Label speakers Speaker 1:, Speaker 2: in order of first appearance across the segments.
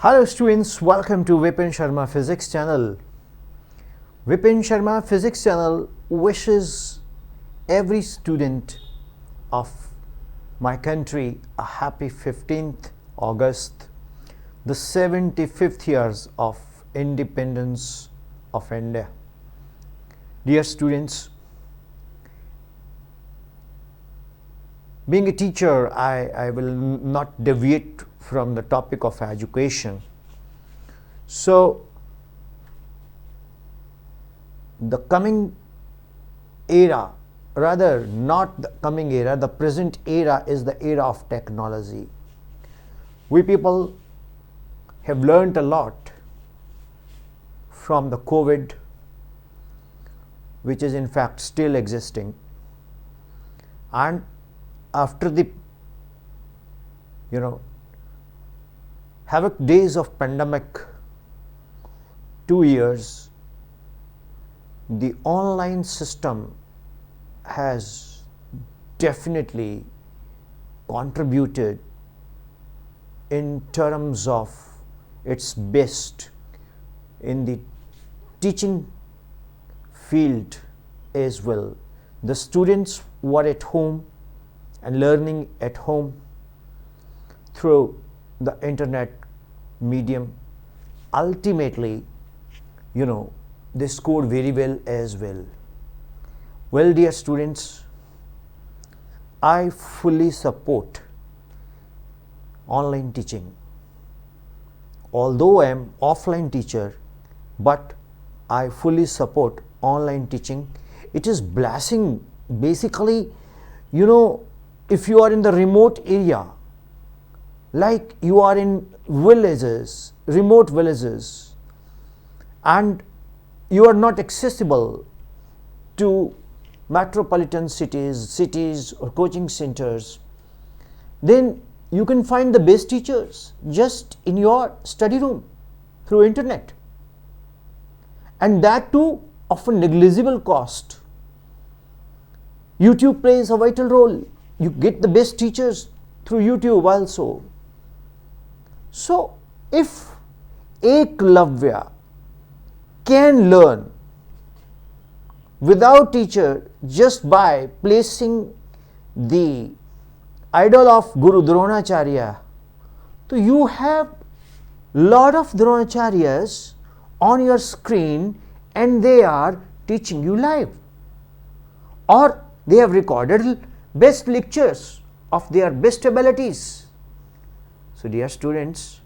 Speaker 1: Hello students, welcome to Vipin Sharma Physics channel. Vipin Sharma Physics channel wishes every student of my country a happy 15th August, the 75th years of independence of India. Dear students, being a teacher, I will not deviate from the topic of education. So, the coming era, rather not the coming era, the present era is the era of technology. We people have learnt a lot from the COVID, which is in fact still existing, and after the havoc days of pandemic, 2 years, the online system has definitely contributed in terms of its best in the teaching field as well. The students were at home and learning at home through the internet medium. Ultimately, they scored very well as well. Well, dear students, I fully support online teaching. Although I am offline teacher, but I fully support online teaching. It is blessing. Basically, if you are in the remote area, like you are in villages, remote villages, and you are not accessible to metropolitan cities or coaching centers, then you can find the best teachers just in your study room through internet, and that too of a negligible cost. YouTube plays a vital role. You get the best teachers through YouTube also. So, if Eklavya can learn without teacher just by placing the idol of Guru Dronacharya, so you have lot of Dronacharyas on your screen and they are teaching you live, or they have recorded best lectures of their best abilities. So, dear students,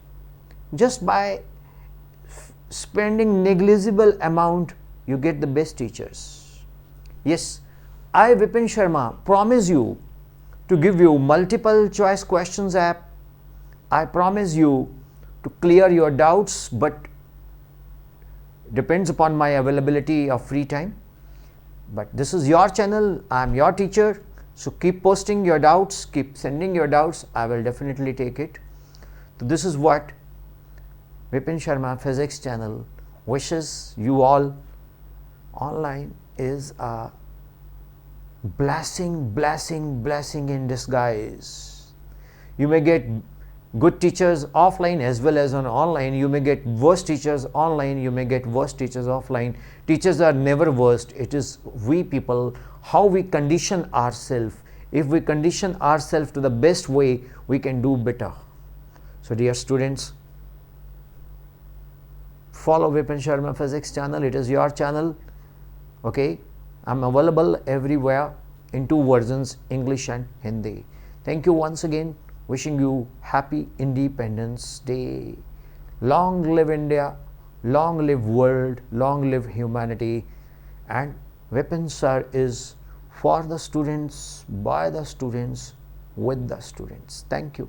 Speaker 1: just by spending negligible amount, you get the best teachers. Yes, I, Vipin Sharma, promise you to give you multiple choice questions app. I promise you to clear your doubts, but depends upon my availability of free time. But this is your channel, I am your teacher. So keep posting your doubts, keep sending your doubts, I will definitely take it. So this is what Vipin Sharma Physics channel wishes you all. Online is a blessing in disguise. You may get good teachers offline as well as on online. You may get worse teachers online, you may get worse teachers offline. Teachers are never worst. It is we people, how we condition ourselves. If we condition ourselves to the best way, we can do better. So dear students, follow Vipin Sharma Physics channel. It is your channel. Okay, I'm available everywhere in 2 versions, English and Hindi. Thank you once again. Wishing you happy Independence Day. Long live India, long live world, long live humanity. And Vipin sir is for the students, by the students, with the students. Thank you.